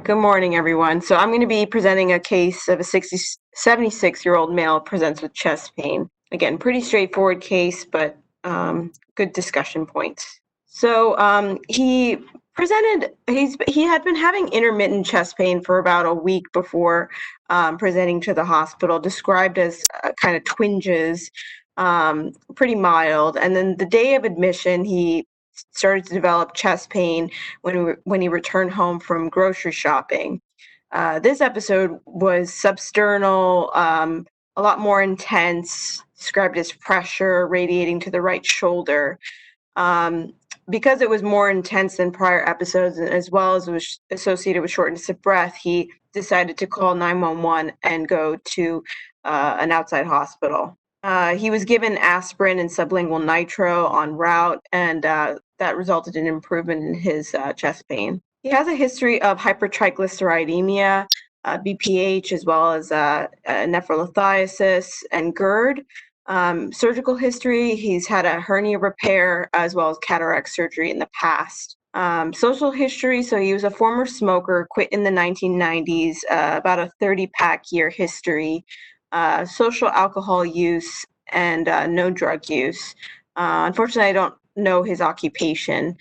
Good morning, everyone. So I'm going to be presenting a case of a 76-year-old male presents with chest pain. Again, pretty straightforward case, but good discussion points. So he had been having intermittent chest pain for about a week before presenting to the hospital, described as kind of twinges, pretty mild. And then the day of admission, he started to develop chest pain when he returned home from grocery shopping. This episode was substernal, a lot more intense, described as pressure radiating to the right shoulder. Because it was more intense than prior episodes, as well as it was associated with shortness of breath, he decided to call 911 and go to an outside hospital. He was given aspirin and sublingual nitro en route, and that resulted in improvement in his chest pain. He has a history of hypertriglyceridemia, BPH, as well as nephrolithiasis and GERD. Surgical history, he's had a hernia repair as well as cataract surgery in the past. Social history, so he was a former smoker, quit in the 1990s, about a 30-pack year history. Social alcohol use and no drug use. Unfortunately, I don't know his occupation.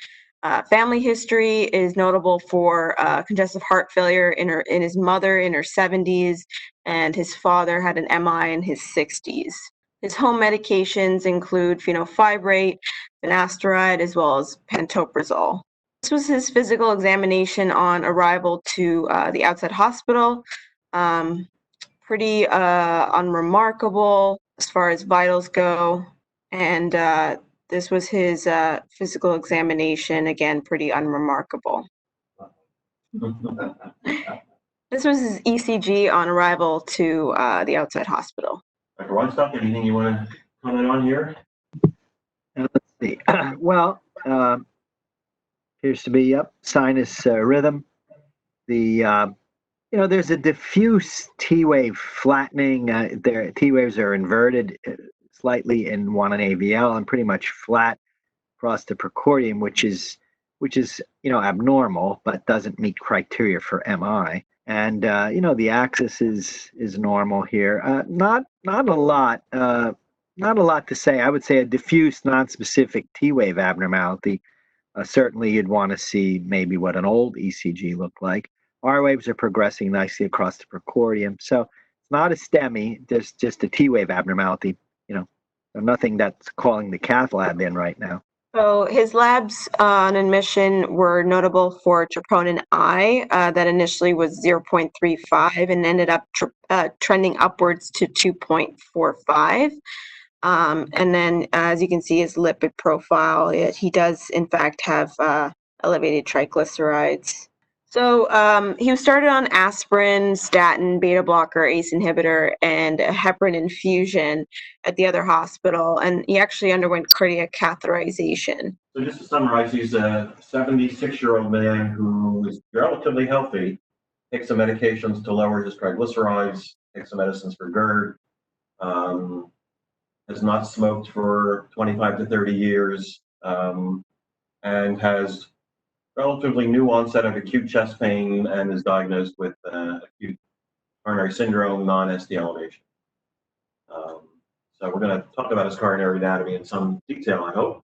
Family history is notable for congestive heart failure in his mother in her 70s, and his father had an MI in his 60s. His home medications include fenofibrate, finasteride, as well as pantoprazole. This was his physical examination on arrival to the outside hospital. Pretty unremarkable as far as vitals go, and this was his physical examination, again, pretty unremarkable. This was his ECG on arrival to the outside hospital. Dr. Weinstock, anything you want to comment on here? Let's see. Appears to be sinus rhythm. There's a diffuse T wave flattening. Their T waves are inverted slightly in one AVL and pretty much flat across the precordium, which is abnormal, but doesn't meet criteria for MI. And the axis is normal here. Not a lot to say. I would say a diffuse, nonspecific T wave abnormality. Certainly, you'd want to see maybe what an old ECG looked like. R waves are progressing nicely across the precordium, so it's not a STEMI. There's just a T wave abnormality. Nothing that's calling the cath lab in right now. So his labs on admission were notable for troponin I, that initially was 0.35 and ended up trending upwards to 2.45. And then, as you can see, his lipid profile, he does in fact have elevated triglycerides. So he was started on aspirin, statin, beta blocker, ACE inhibitor, and a heparin infusion at the other hospital, and he actually underwent cardiac catheterization. So just to summarize, he's a 76-year-old man who is relatively healthy, takes some medications to lower his triglycerides, takes some medicines for GERD, has not smoked for 25 to 30 years, and has relatively new onset of acute chest pain and is diagnosed with acute coronary syndrome, non-ST elevation. So we're going to talk about his coronary anatomy in some detail, I hope.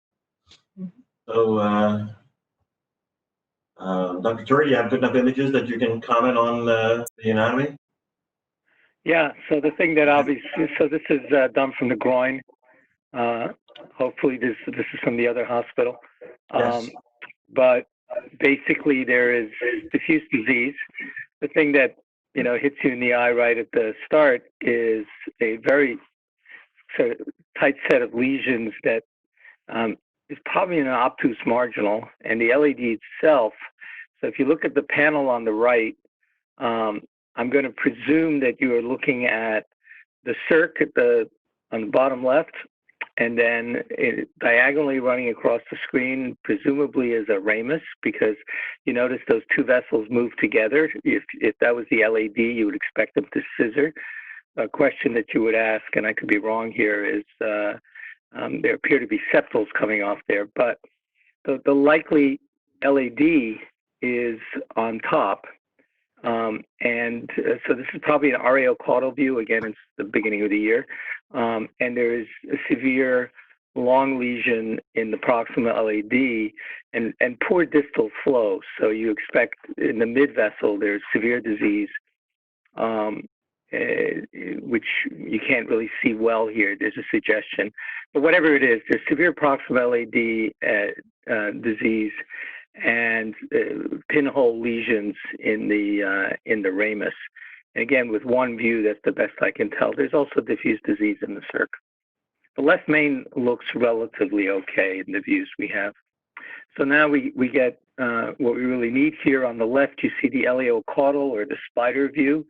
So, Dr. Turri, do you have good enough images that you can comment on the anatomy? Yeah, so the thing that obviously, so this is done from the groin. Hopefully this is from the other hospital. Yes. But basically there is diffuse disease. The thing that, hits you in the eye right at the start is a very sort of tight set of lesions that is probably an obtuse marginal, and the LAD itself. So if you look at the panel on the right, I'm going to presume that you are looking at the circ on the bottom left, and then diagonally running across the screen, presumably is a ramus, because you notice those two vessels move together. If that was the LAD, you would expect them to scissor. A question that you would ask, and I could be wrong here, is there appear to be septals coming off there, but the likely LAD is on top. So this is probably an RAO caudal view. Again, it's the beginning of the year. And there is a severe long lesion in the proximal LAD and poor distal flow. So you expect in the mid-vessel, there's severe disease, which you can't really see well here. There's a suggestion. But whatever it is, there's severe proximal LAD disease and pinhole lesions in the ramus. And again, with one view, that's the best I can tell. There's also diffuse disease in the circ. The left main looks relatively okay in the views we have. So now we get what we really need here. On the left, you see the eleocaudal or the spider view,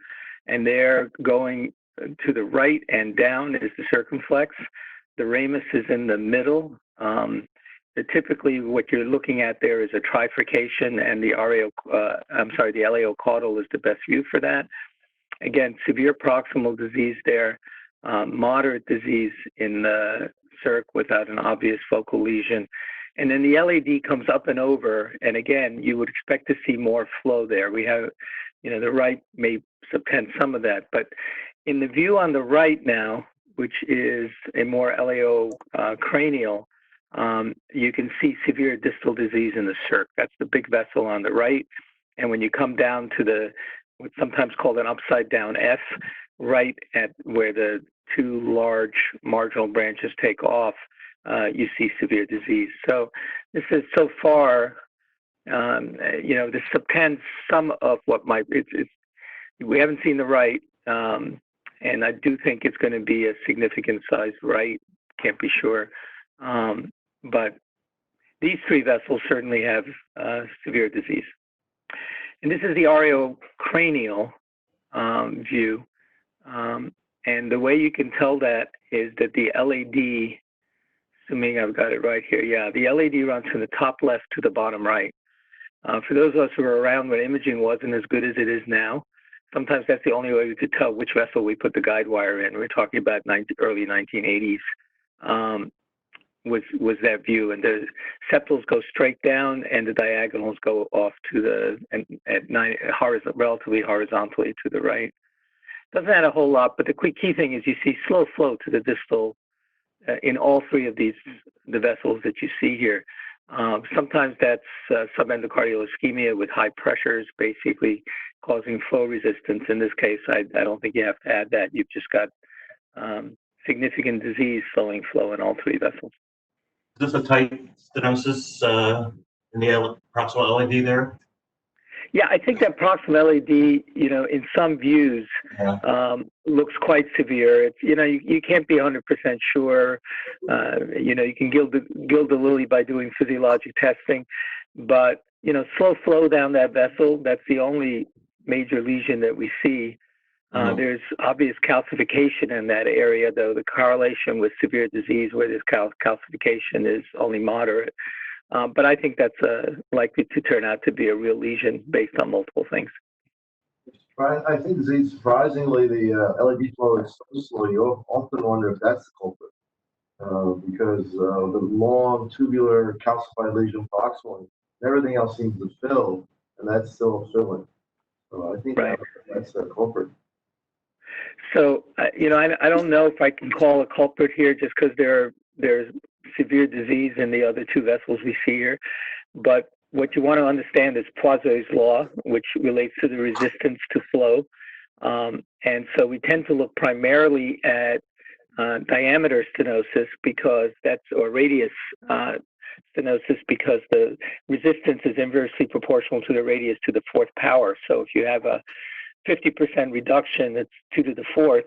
and there going to the right and down is the circumflex. The ramus is in the middle. Typically, what you're looking at there is a trifurcation, and the eleocaudal is the best view for that. Again, severe proximal disease there, moderate disease in the circ without an obvious focal lesion. And then the LAD comes up and over, and again, you would expect to see more flow there. We have, the right may subtend some of that, but in the view on the right now, which is a more eleocranial, you can see severe distal disease in the circ. That's the big vessel on the right. And when you come down to what's sometimes called an upside down F, right at where the two large marginal branches take off, you see severe disease. So this is so far, this subtends some of what might, we haven't seen the right, and I do think it's going to be a significant sized right, can't be sure. But these three vessels certainly have severe disease. And this is the areocranial view. And the way you can tell that is that the LAD, assuming I've got it right here, yeah, the LAD runs from the top left to the bottom right. For those of us who were around when imaging wasn't as good as it is now, sometimes that's the only way we could tell which vessel we put the guide wire in. We're talking about early 1980s. Was that view, and the septals go straight down and the diagonals go off to relatively horizontally to the right. Doesn't add a whole lot, but the key thing is you see slow flow to the distal in all three of the vessels that you see here. Sometimes that's subendocardial ischemia with high pressures, basically causing flow resistance. In this case, I don't think you have to add that. You've just got significant disease slowing flow in all three vessels. Is this a tight stenosis in the proximal LAD there? Yeah, I think that proximal LAD, in some views, looks quite severe. It's, you can't be 100% sure. You can gild the lily by doing physiologic testing, but slow flow down that vessel. That's the only major lesion that we see. There's obvious calcification in that area, though the correlation with severe disease where this calcification is only moderate. But I think that's likely to turn out to be a real lesion based on multiple things. I think, surprisingly, the LED flow is so slow. You often wonder if that's the culprit, because the long tubular calcified lesion proximally, everything else seems to fill, and that's still filling. So I think that's the culprit. So, I don't know if I can call a culprit here just because there's severe disease in the other two vessels we see here. But what you want to understand is Poiseuille's law, which relates to the resistance to flow. And so we tend to look primarily at diameter stenosis or radius stenosis, because the resistance is inversely proportional to the radius to the fourth power. So if you have a 50% reduction, it's 2 to the fourth,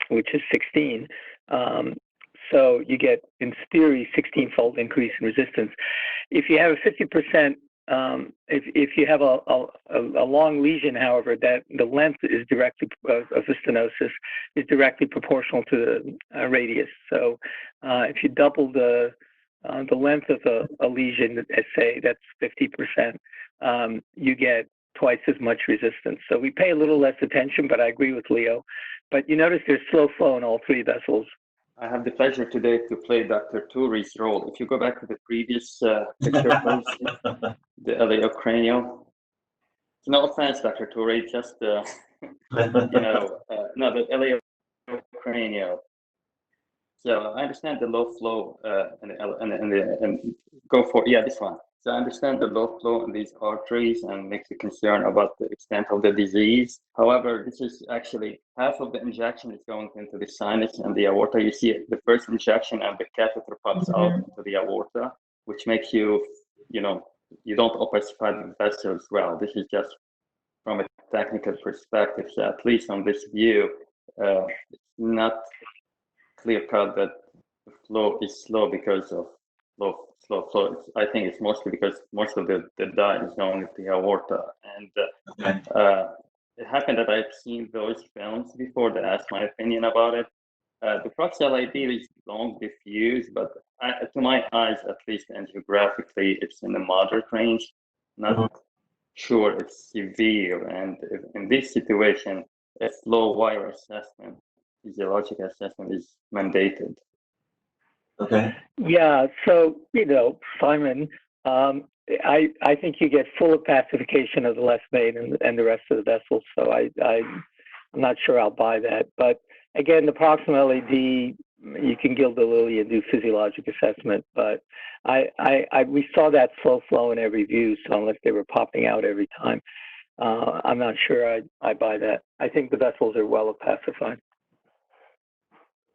which is 16. So you get, in theory, 16-fold increase in resistance. If you have a 50%, if you have a long lesion, however, that the length is directly of the stenosis is directly proportional to the radius. So if you double the length of a lesion, say that's 50%, you get twice as much resistance. So we pay a little less attention, but I agree with Leo. But you notice there's slow flow in all three vessels. I have the pleasure today to play Dr. Turi's role. If you go back to the previous picture, please, the eleocranial. No offense, Dr. Toure, just no, the eleocranial. So I understand the low flow and go for this one. So I understand the low flow in these arteries and makes you concerned about the extent of the disease. However, this is actually half of the injection is going into the sinus and the aorta. You see the first injection and the catheter pops out into the aorta, which makes you, you don't opacify the vessels well. This is just from a technical perspective. So at least on this view, it's not clear cut that the flow is slow because of slow flow. I think it's mostly because most of the dye is going into the aorta. And it happened that I've seen those films before that asked my opinion about it. The proxial LAD is long diffuse, but to my eyes, at least angiographically, it's in the moderate range. Not sure it's severe. And in this situation, a flow wire assessment, physiologic assessment is mandated. Okay. Yeah, so, Simon, I think you get full opacification of the left vein and the rest of the vessels, so I'm not sure I'll buy that. But again, the proximal LAD, you can gild the lily and do physiologic assessment, but we saw that slow flow in every view, so unless they were popping out every time, I'm not sure I buy that. I think the vessels are well opacified.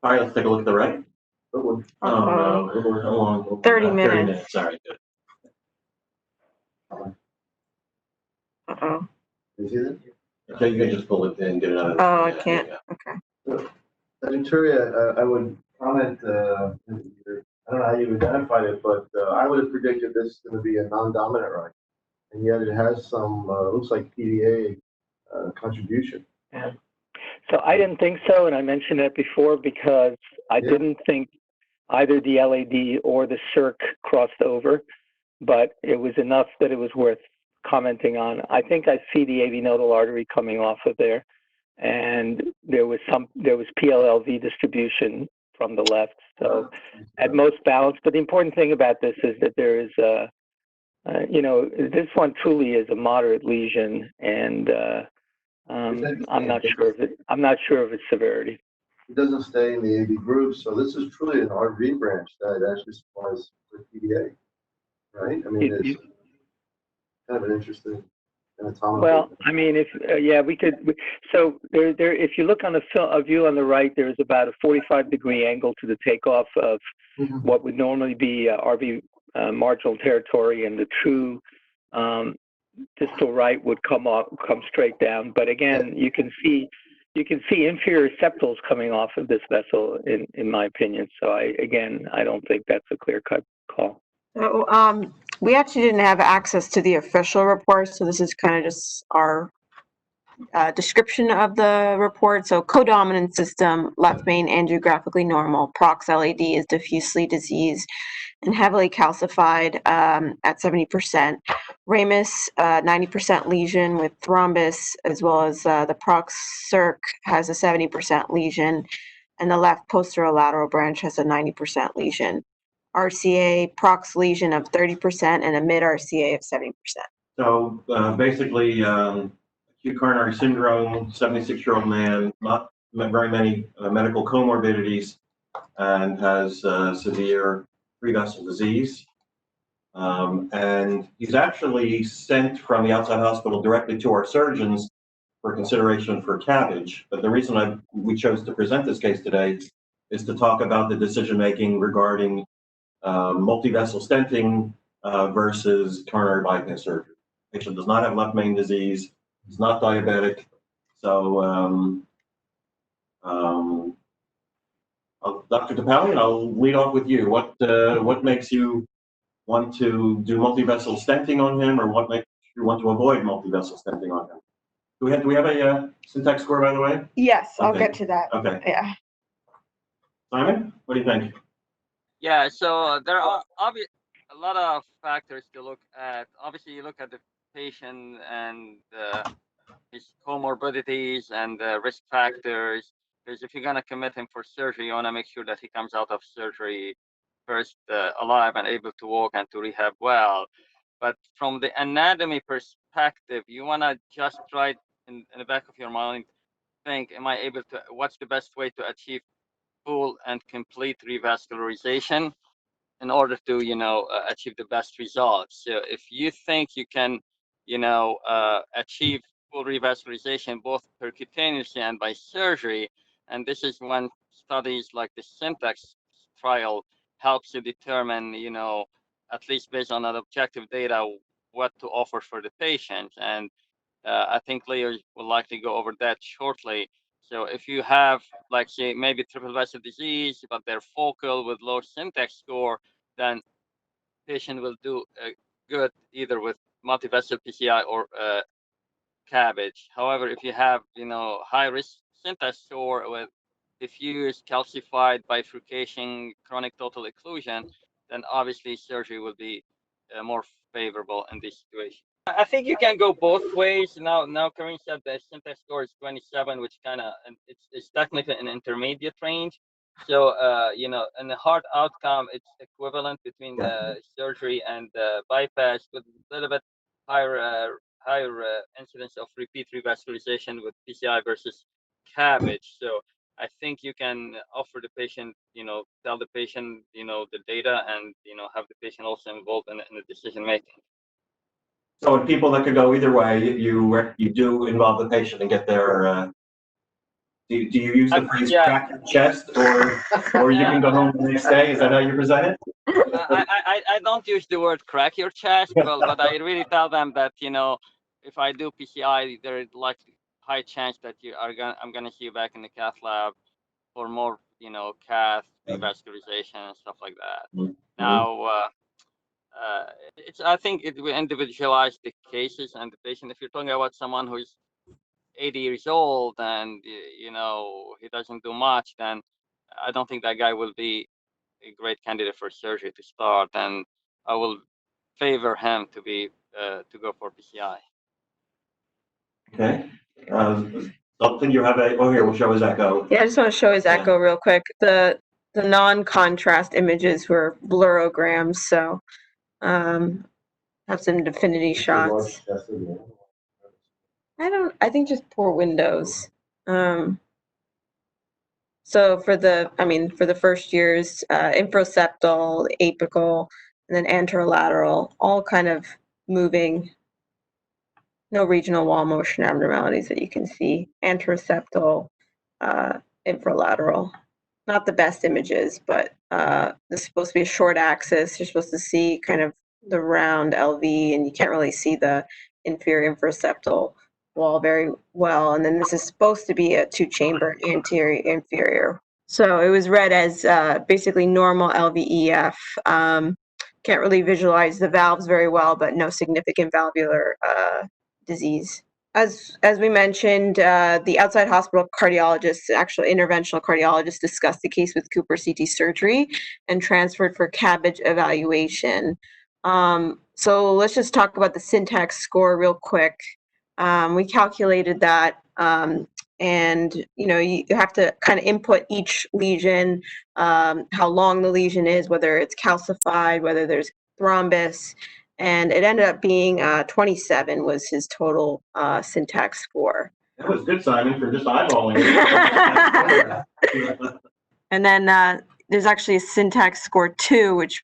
All right, let's take a look at the right. Oh, no. How long? 30 30 minutes. minutes. All right, good. Uh-oh. You see that? Okay, you can just pull it in, get it out. Oh, I can't. Okay. Turia, I would comment, I don't know how you identified it, but I would have predicted this is going to be a non-dominant right. And yet it has some, looks like PDA contribution. Yeah. So I didn't think so, and I mentioned that before because I didn't think either the LAD or the circ crossed over, but it was enough that it was worth commenting on. I think I see the AV nodal artery coming off of there, and there was PLLV distribution from the left, so at most balanced. But the important thing about this is that there is this one truly is a moderate lesion, and I'm not sure of its severity. It doesn't stay in the AV groove, so this is truly an RV branch that actually supplies for PDA, right? I mean, it's kind of an interesting anatomical. Well, I mean, so if you look on a view on the right, there's about a 45-degree angle to the takeoff of what would normally be RV marginal territory, and the true distal right would come straight down. But again, you can see inferior septals coming off of this vessel, in my opinion. So I don't think that's a clear-cut call. So we actually didn't have access to the official report, so this is kind of just our description of the report. So codominant system, left main angiographically normal, prox LAD is diffusely diseased and heavily calcified at 70%. Ramus, 90% lesion with thrombus, as well as the prox circ has a 70% lesion, and the left posterolateral branch has a 90% lesion. RCA, prox lesion of 30% and a mid RCA of 70%. So basically, acute coronary syndrome, 76-year-old man, not very many medical comorbidities, and has severe pre-vessel disease. And he's actually sent from the outside hospital directly to our surgeons for consideration for CABG. But the reason we chose to present this case today is to talk about the decision-making regarding multi-vessel stenting versus coronary bypass surgery. The patient does not have left main disease, is not diabetic. So, Dr. Topalian, I'll lead off with you. What makes you want to do multi-vessel stenting on him, or what makes you want to avoid multi-vessel stenting on him? Do we have a syntax score, by the way? Yes, I'll Okay. get to that. Okay. Yeah. Simon, what do you think? Yeah, so there are a lot of factors to look at. Obviously, you look at the patient and his comorbidities and risk factors. Because if you're going to commit him for surgery, you want to make sure that he comes out of surgery first alive and able to walk and to rehab well. But from the anatomy perspective, you want to just try in the back of your mind, think, am I able to, what's the best way to achieve full and complete revascularization in order to, achieve the best results. So if you think you can, achieve full revascularization both percutaneously and by surgery, and this is when studies like the Syntax trial helps you determine, at least based on that objective data, what to offer for the patient. And I think Leo will likely go over that shortly. So if you have, like, say, maybe triple vessel disease, but they're focal with low Syntax score, then patient will do good either with multivessel PCI or cabbage. However, if you have, high risk Syntax score with diffuse calcified bifurcation chronic total occlusion, then obviously surgery will be more favorable in this situation. I think you can go both ways. Now Carine said the Syntax score is 27, which kind of, it's technically an intermediate range. So, in the hard outcome, it's equivalent between the surgery and the bypass, with a little bit higher incidence of repeat revascularization with PCI versus cabbage. So I think you can offer the patient, tell the patient, the data, and, have the patient also involved in the decision making. So in people that could go either way, you do involve the patient and get their. Do you use the phrase crack your chest, or you can go home the next day? Is that how you present it? I don't use the word crack your chest, but I really tell them that, if I do PCI, there is likely high chance that I'm gonna see you back in the cath lab for more, cath revascularization and stuff like that. Mm-hmm. Now, I think it will individualize the cases and the patient. If you're talking about someone who's 80 years old and, he doesn't do much, then I don't think that guy will be a great candidate for surgery to start, and I will favor him to go for PCI. Okay. Something you have here, we'll show his echo. Yeah, I just want to show his echo real quick. The non-contrast images were blurograms, so have some definity shots. I think just poor windows. So for the first years, infraseptal, apical, and then anterolateral, all kind of moving. No regional wall motion abnormalities that you can see. Anteroseptal, infralateral. Not the best images, but this is supposed to be a short axis. You're supposed to see kind of the round LV, and you can't really see the inferior infraseptal wall very well. And then this is supposed to be a two-chamber anterior inferior. So it was read as basically normal LVEF. Can't really visualize the valves very well, but no significant valvular disease. As we mentioned, the outside hospital cardiologist, actual interventional cardiologist, discussed the case with Cooper CT surgery and transferred for cabbage evaluation. So let's just talk about the Syntax score real quick. We calculated that, and you have to kind of input each lesion, how long the lesion is, whether it's calcified, whether there's thrombus, and it ended up being 27 was his total Syntax score. That was good, Simon, for just eyeballing it. And then there's actually a Syntax score 2, which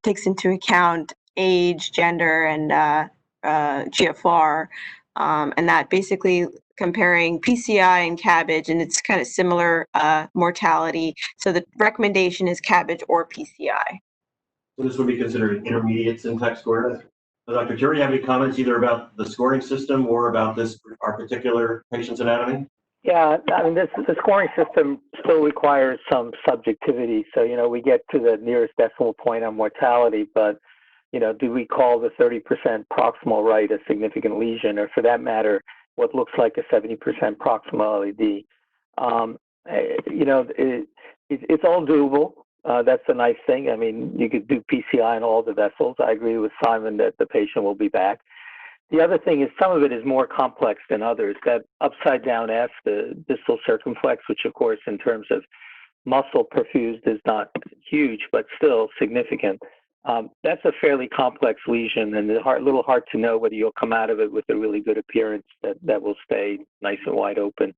takes into account age, gender, and GFR, and that basically comparing PCI and cabbage, and it's kind of similar mortality. So the recommendation is cabbage or PCI. So this would be considered an intermediate Syntax score. So Dr. Jury, you have any comments either about the scoring system or about our particular patient's anatomy? Yeah, I mean, the scoring system still requires some subjectivity. So, we get to the nearest decimal point on mortality, but, do we call the 30% proximal right a significant lesion, or for that matter, what looks like a 70% proximal LED? It's all doable. That's a nice thing. I mean, you could do PCI in all the vessels. I agree with Simon that the patient will be back. The other thing is some of it is more complex than others. That upside down F, the distal circumflex, which of course in terms of muscle perfused is not huge, but still significant. That's a fairly complex lesion, and it's a little hard to know whether you'll come out of it with a really good appearance that will stay nice and wide open.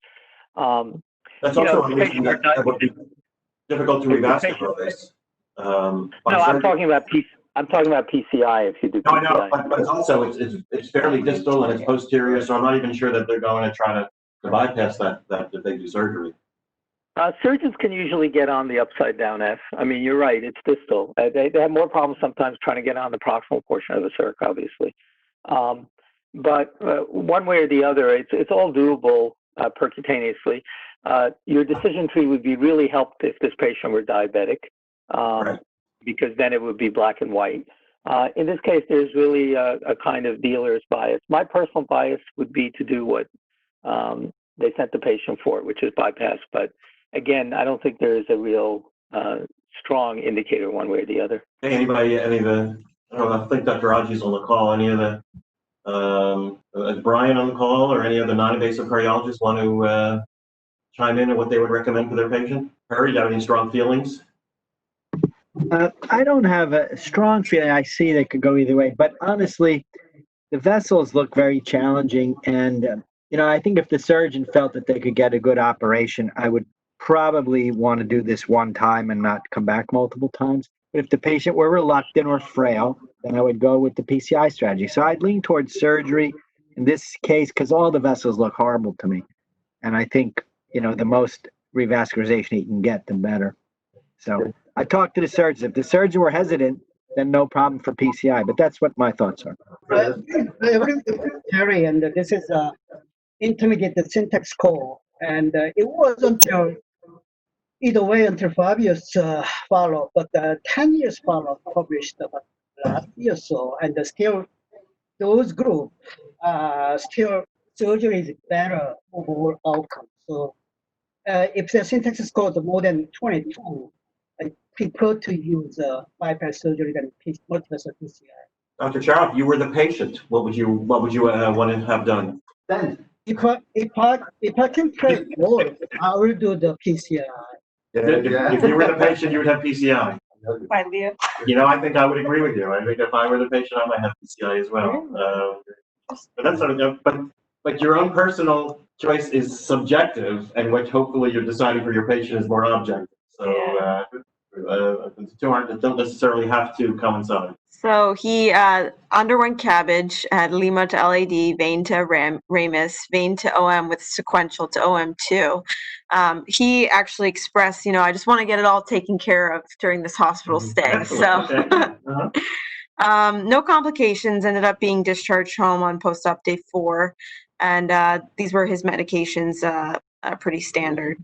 That's You know, also a lesion that would be difficult to revascularize. No, I'm talking about PCI. If you do No, PCI. I know, but it's also it's fairly distal and it's posterior, so I'm not even sure that they're going to try to bypass that if they do surgery. Surgeons can usually get on the upside down F. I mean, you're right, it's distal. They have more problems sometimes trying to get on the proximal portion of the circ, obviously. But one way or the other, it's all doable percutaneously. Your decision tree would be really helped if this patient were diabetic, Right. because then it would be black and white. In this case, there's really a kind of dealer's bias. My personal bias would be to do what they sent the patient for, which is bypass. But again, I don't think there is a real strong indicator one way or the other. Hey, anybody, any of the, I don't know, I think Dr. Raji's on the call. Any of the, is Brian on the call or any other non-invasive cardiologists want to chime in on what they would recommend for their patient? Perry, you got any strong feelings? I don't have a strong feeling. I see that could go either way, but honestly, the vessels look very challenging. And, I think if the surgeon felt that they could get a good operation, I would probably want to do this one time and not come back multiple times. But if the patient were reluctant or frail, then I would go with the PCI strategy. So I'd lean towards surgery in this case because all the vessels look horrible to me. And I think, the most revascularization he can get, the better. So I talked to the surgeons. If the surgeon were hesitant, then no problem for PCI. But that's what my thoughts are. I agree with Terry, and this is intermediate syntax score. And it wasn't either way until 5 years follow, but 10 years follow published about last year or so, and still those group still surgery is better overall outcome. So if the syntax score is more than 22, I prefer to use bypass surgery than multi-vessel PCI. Dr. Charles, you were the patient. What would you want to have done? Then if I can play more, I will do the PCI. If you were the patient, you would have PCI. Finally, I think I would agree with you. I think if I were the patient, I might have PCI as well. But that's sort of, but your own personal choice is subjective, and what hopefully you're deciding for your patient is more objective. So the two don't necessarily have to coincide. so he underwent CABG, had Lima to LAD, vein to ramus, vein to OM with sequential to OM2. He actually expressed, I just want to get it all taken care of during this hospital stay. Excellent. So Okay. no complications, ended up being discharged home on post-op day 4. And these were his medications, pretty standard.